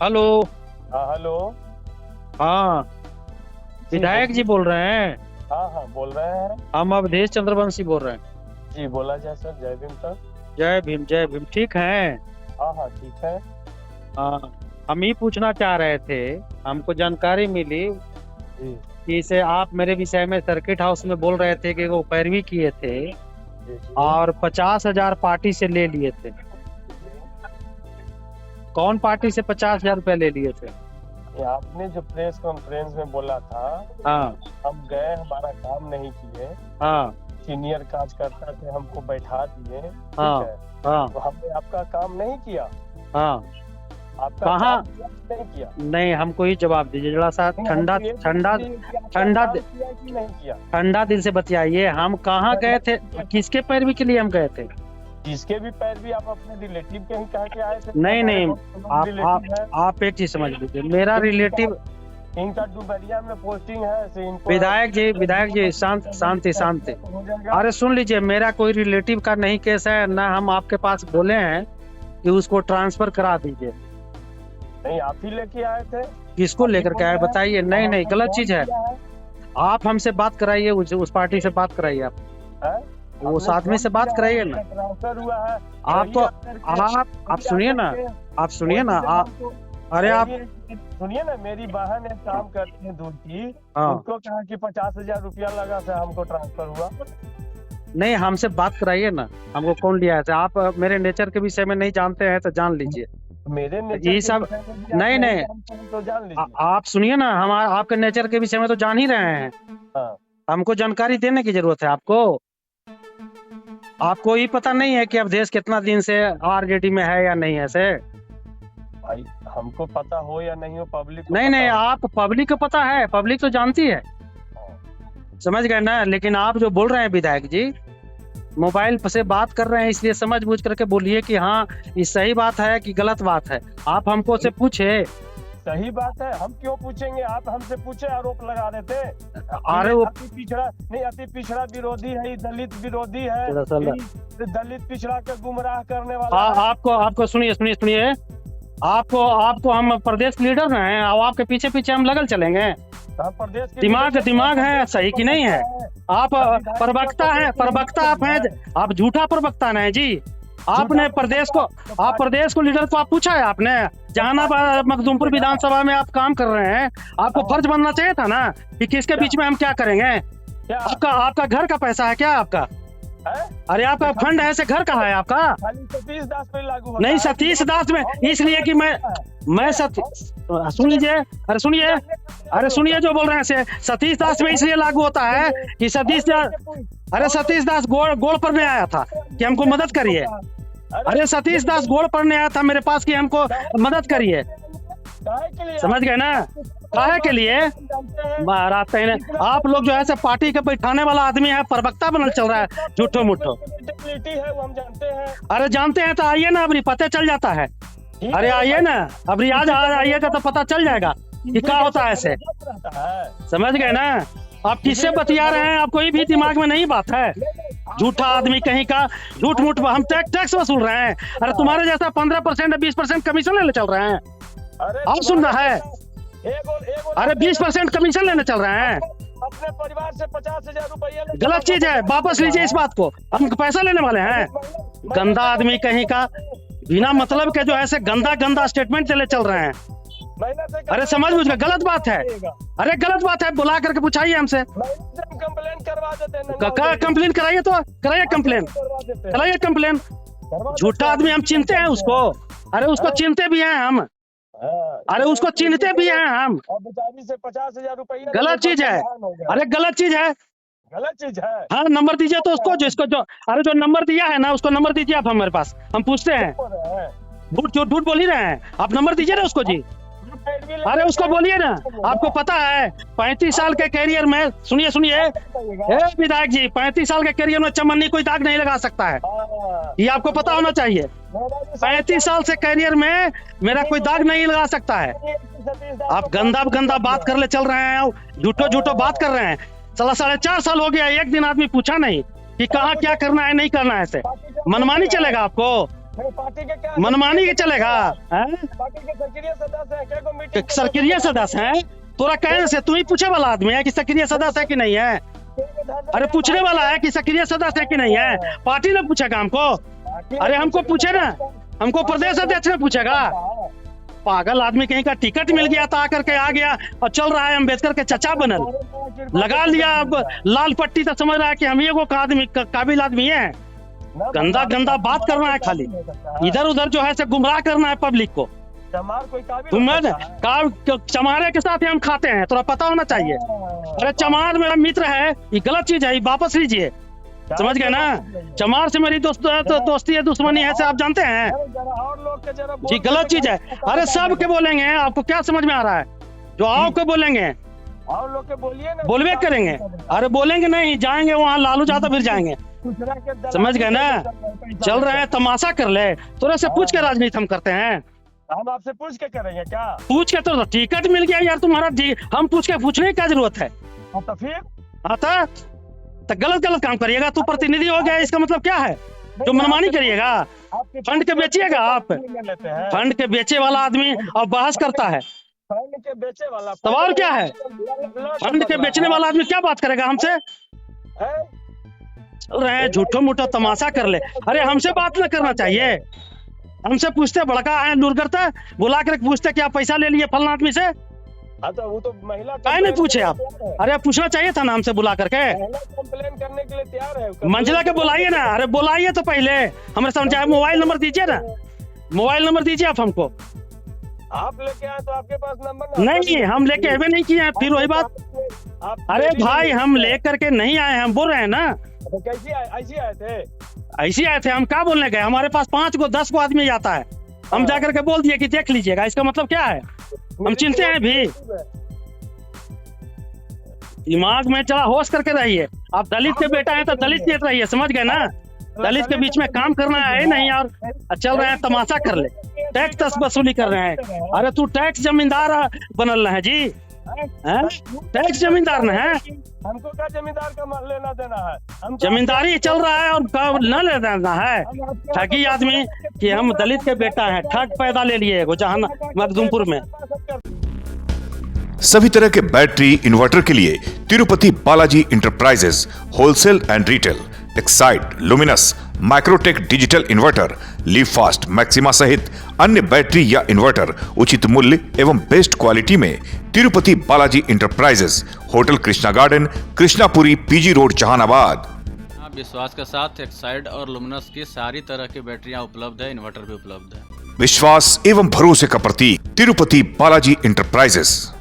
Hello. हाँ hello. हाँ, जी विधायक जी बोलिए। बोल रहे हैं। हाँ हाँ बोल रहे हैं। हम अवधेश चंद्रवंशी बोल रहे हैं। जी बोला जाए सर, जय भीम सर। जय भीम जय भीम। ठीक हैं। हाँ हाँ ठीक है। हाँ, हम ही पूछना चाह रहे थे। हमको जानकारी मिली जी कि इसे आप मेरे विषय में सर्किट हाउस में बोल रहे थे कि वो पैरवी किए थे जी जी। और 50,000 पार्टी से ले लिए थे। कौन पार्टी से 50,000 रुपया ले लिए थे? ये आपने जो प्रेस कॉन्फ्रेंस में बोला था, हाँ हम गए, हमारा काम नहीं किए, हाँ सीनियर कार्यकर्ता थे, हमको बैठा दिए, ठीक हाँ है। हाँ तो हमने आपका काम नहीं किया। हाँ। आपका कहाँ? काम किया कि नहीं किया? नहीं, हमको ही जवाब दीजिए जरा सा। नहीं, ठंडा हमको ये ठंडा बताइए कि आपका ठंडा काम किया कि नहीं किया। ठंडा दिल से बतियाइए। हम कहाँ गए थे? किसके पैरवी के लिए हम गए थे? जिसके भी पैरवी आप अपने रिलेटिव के ही कह के आए थे। नहीं हमारे नहीं, बहुत लोग आप रिलेटिव हैं। आप एक चीज समझ लीजिए, मेरा रिलेटिव। इनका डुबरिया में पोस्टिंग है, से इनको विधायक जी शांत शांति शांति। हो जाएगा। अरे सुन लीजिए, मेरा कोई रिलेटिव का नहीं केस है ना। हम आपके पास बोले हैं कि उसको ट्रांसफर करा दीजिए। नहीं, आप ही लेके आए थे। किसको आप ही लेकर के आए बोल रहे हैं। बताइए। नहीं नहीं, हमको गलत फोन चीज है। किया है। आप हमसे बात कराइए, उस पार्टी से बात कराइए। आप हैं? उस आपने आदमी फोन से बात किया कराइए है, ना। ट्रांसफर हुआ है। आपको वही आकर के- आप वही सुनिए आकर ना। के- आप सुनिए ना। वही जब हमको- अरे आप। सुनिए ना, मेरी बहन एक काम करती है दूध की। हाँ, उनको कहा कि 50,000 रुपया लगा था, हमको ट्रांसफर हुआ। नहीं हमसे बात कराइए ना। हमको कौन लिया है? आप मेरे नेचर के विषय में नहीं जानते हैं तो जान लीजिए। मेरे नेचर ये के सब विषय में भी आप नहीं नहीं। जानते हैं तो जान लीजिए। आप सुनिए ना, हम आपके नेचर के विषय में तो जान ही रहे हैं। हाँ। हमको जानकारी देने की जरूरत है आपको। आपको ये पता नहीं है कि अवधेश कितना दिन से आरजेडी में है या नहीं है से? भाई, हमको पता हो या नहीं हो, पब्लिक को नहीं पता नहीं, हो। आप पब्लिक को पता है, पब्लिक तो जानती है। समझ गए ना। लेकिन आप जो बोल रहे हैं विधायक जी, मोबाइल से बात कर रहे हैं, इसलिए समझ बूझ करके बोलिए कि हाँ ये सही बात है कि गलत बात है। आप हमको से पूछे। सही बात है, हम क्यों पूछेंगे? आप हमसे पूछे, आरोप लगा देते। अरे वो अति पिछड़ा नहीं, अति पिछड़ा विरोधी है, दलित विरोधी है, दरअसल दलित पिछड़ा के गुमराह करने वाला है। आपको आपको सुनिए सुनिए सुनिए। आपको आपको हम प्रदेश लीडर हैं और आपके पीछे पीछे हम लगल चलेंगे? हम प्रदेश के दिमाग है सही कि नहीं है? आप प्रवक्ता हैं, प्रवक्ता आप हैं। आप झूठा प्रवक्ता नहीं जी। आपने प्रदेश को लीडर को आप पूछा है आपने? जहानाबाद मखदूमपुर विधानसभा में आप काम कर रहे हैं, आपको फर्ज बनना चाहिए था ना कि किसके बीच में हम क्या करेंगे। क्या आपका घर का पैसा है क्या आपका? है? अरे आपका फंड है, ऐसे घर कहाँ है आपका? खाली सतीश दास पे लागू होता नहीं, है। सतीश दास में इसलिए कि मैं सुन लीजिए। अरे सुनिए जो बोल रहे हैं से सतीश दास में इसलिए लागू होता है कि सतीश दास गोड़ पर में आया था कि हमको मदद करिए। अरे सतीश दास गोड़ पड़ने आया था मेरे पास कि हमको मदद करिए। समझ गए ना? काहे के लिए महाराज? आप लोग जो है से पार्टी के बैठाने वाला आदमी है, प्रवक्ता बनल चल रहा है झूठो मूठो। है वो हम जानते हैं। अरे जानते हैं तो आइए ना, अपनी पता चल जाता है। अरे आइए ना, अब रियाज आइएगा तो पता चल जाएगा कि क्या होता है ऐसे। समझ गए ना? आप किससे बतिया रहे हैं? आप कोई भी दिमाग में नहीं बात है। झूठा आदमी कहीं का, झूठ मूठ। हम टैक्स वसूल रहे हैं। अरे तुम्हारे जैसा 15% 20% कमीशन लेने चल रहे हैं। आप सुन रहा है? अरे 20% कमीशन लेने चल रहे हैं। अपने परिवार से 50,000 रुपया। गलत चीज है, वापस लीजिए इस बात को। हम पैसा लेने वाले हैं? गंदा आदमी कहीं का, बिना मतलब के जो है से गंदा स्टेटमेंट चल रहे हैं। अरे समझ बुझ गलत बात है। अरे गलत बात है, बुला करके पूछाइए हमसे। कंप्लेन करवा देते हैं। कंप्लेन कराइए, तो कराइए कंप्लेन, कराइए कंप्लेन। झूठा आदमी हम चिनते हैं उसको। अरे उसको चिनते भी हैं हम। अरे उसको चिन्हते भी हैं हम। बेचारी से 50,000 रुपया। गलत चीज है। अरे गलत चीज है। गलत चीज है। हाँ, नंबर दीजिए तो उसको, जिसको जो अरे जो नंबर दिया है ना उसको नंबर दीजिए आप हमारे पास, हम पूछते हैं। झूठ बोल ही रहे हैं आप। नंबर दीजिए ना उसको जी। अरे उसको बोलिए ना। आपको पता है 35 साल के कैरियर में, सुनिए विधायक जी, 35 साल के कैरियर में चमन्नी कोई दाग नहीं लगा सकता है। ये आपको पता होना चाहिए। 35 साल से कैरियर में मेरा कोई दाग नहीं लगा सकता है। आप गंदा बात कर ले चल रहे हैं, झूठो बात कर रहे हैं। 4.5 साल हो गया, एक दिन आदमी पूछा नहीं कि कहाँ क्या करना है नहीं करना है। ऐसे मनमानी चलेगा आपको? नहीं, पार्टी के क्या मनमानी के चलेगा हैं? पार्टी के सक्रिय सदस्य हैं क्या? को मीटिंग सक्रिय सदस्य हैं? तोरा कहने से तू ही पूछे वाला आदमी है कि सक्रिय सदस्य है कि नहीं है? अरे पूछने वाला है कि सक्रिय सदस्य है कि नहीं है? पार्टी ने पूछेगा हमको? अरे हमको पूछे ना, हमको प्रदेश अध्यक्ष ने पूछेगा। पागल आदमी कहीं का टिकट मिल गया था आकर के आ गया और चल रहा है अम्बेडकर के चचा बनल, लगा लिया अब लाल पट्टी, तो समझ रहा है कि हम ही को आदमी काबिल आदमी है। गंदा गंदा बात करना है, खाली इधर उधर जो है से गुमराह करना है पब्लिक को। चमार कोई काबिल तुम चमारे के साथ ही हम खाते हैं, थोड़ा पता होना चाहिए। अरे चमार मेरा मित्र है, ये गलत चीज है, ये वापस लीजिए। समझ गए ना? चमार से मेरी दोस्ती है, दुश्मनी है, से आप जानते हैं और लोग के जरा जी। गलत चीज है। अरे सब के बोलेंगे, आपको क्या समझ में आ रहा है? जो आओ के बोलेंगे, और लोग के बोलिए ना, बोलबे करेंगे। अरे बोलेंगे नहीं, जाएंगे वहाँ लालू यादव फिर जाएंगे। समझ गए ना? चल रहे हैं तमाशा कर ले, थोड़ा से पूछ के राजनीति हम करते हैं। हम आपसे पूछ के करेंगे क्या? पूछ के तो टिकट मिल गया यार तुम्हारा जी, हम पूछ के पूछने की क्या जरूरत है? तो फिर आता तो गलत काम करिएगा। तू प्रतिनिधि हो गया, इसका मतलब क्या है? जो मनमानी करिएगा, फंड के बेचिएगा आप। फंड के बेचे वाला आदमी और बहस करता है, फंड के बेचे वाला सवाल क्या है? फंड के बेचने वाला आदमी क्या बात करेगा हमसे? चल रहे हैं झूठो मूठो तमाशा कर ले। अरे हमसे बात न करना चाहिए, हमसे पूछते बड़का है दूर करता, बुला कर पूछते क्या पैसा ले लिए फलना आदमी से? वो तो महिला क्या नहीं पूछे आप? अरे पूछना चाहिए था ना हमसे बुला करके। कंप्लेन करने के लिए तैयार है, मंजिला के बुलाइए ना। अरे बुलाइए तो पहले हमें समझाए। मोबाइल नंबर दीजिए ना, मोबाइल नंबर दीजिए आप हमको। आप लेके आए तो आपके पास नंबर नहीं, हम लेके आए नहीं किए हैं, फिर वही बात। अरे भाई हम लेकर के नहीं आए, हम बोल रहे हैं ना। तो कैसे ऐसे आए थे? ऐसे आए थे, हम क्या बोलने गए? हमारे पास 5 को 10 को आदमी आता है, हम जाकर के बोल दिए कि देख लीजिएगा। इसका मतलब क्या है? हम चिंते हैं भी। दिमाग में चला, होश करके रहिए। आप दलित के बेटा है तो दलित के रहिए, समझ गए ना? दलित के बीच में काम करना है नहीं, और चल रहे हैं तमाशा कर ले, टैक्स वसूली कर रहे हैं। अरे तू टैक्स जमींदार बनल है जी, टैक्स जमींदार न है? हमको क्या जमींदार का लेना देना है? हम जमींदारी चल रहा है और न लेना देना है। ठगी आदमी कि हम दलित के बेटा हैं, ठग पैदा ले लिए जहां मखदूमपुर में। सभी तरह के बैटरी इन्वर्टर के लिए Tirupati Balaji enterprises wholesale and retail, Exide, luminous, Microtek digital inverter, leave fast, maxima सहित अन्य बैटरी या इन्वर्टर उचित मूल्य एवं बेस्ट क्वालिटी में Tirupati Balaji enterprises, hotel Krishna garden, Krishnapuri, PG road, Jahanabad. विश्वास के साथ एक्साइड और लुमिनस की सारी तरह की बैटरियां उपलब्ध है, इन्वर्टर भी उपलब्ध है। विश्वास एवं भरोसे का प्रतीक तिरुपति बालाजी इंटरप्राइजेस।